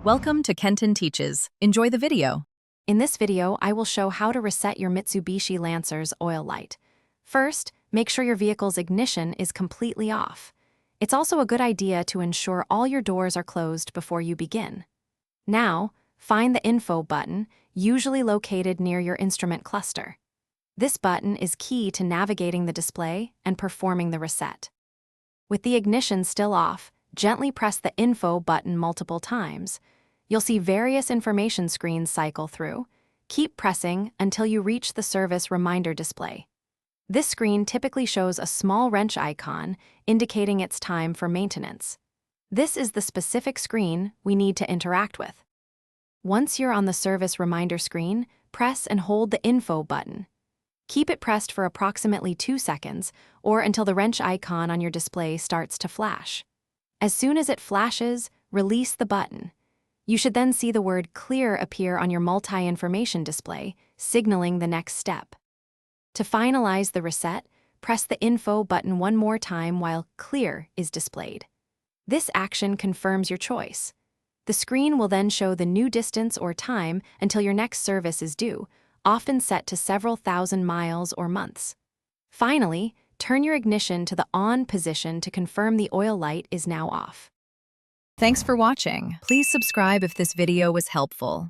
Welcome to Kenton Teaches. Enjoy the video. In this video, I will show how to reset your Mitsubishi Lancer's oil light. First, make sure your vehicle's ignition is completely off. It's also a good idea to ensure all your doors are closed before you begin. Now, find the Info button, usually located near your instrument cluster. This button is key to navigating the display and performing the reset. With the ignition still off, gently press the Info button multiple times. You'll see various information screens cycle through. Keep pressing until you reach the service reminder display. This screen typically shows a small wrench icon indicating it's time for maintenance. This is the specific screen we need to interact with. Once you're on the service reminder screen, press and hold the Info button. Keep it pressed for approximately 2 seconds or until the wrench icon on your display starts to flash. As soon as it flashes, release the button. You should then see the word Clear appear on your multi-information display, signaling the next step. To finalize the reset, press the Info button one more time while Clear is displayed. This action confirms your choice. The screen will then show the new distance or time until your next service is due, often set to several thousand miles or months. Finally, turn your ignition to the on position to confirm the oil light is now off. Thanks for watching. Please subscribe if this video was helpful.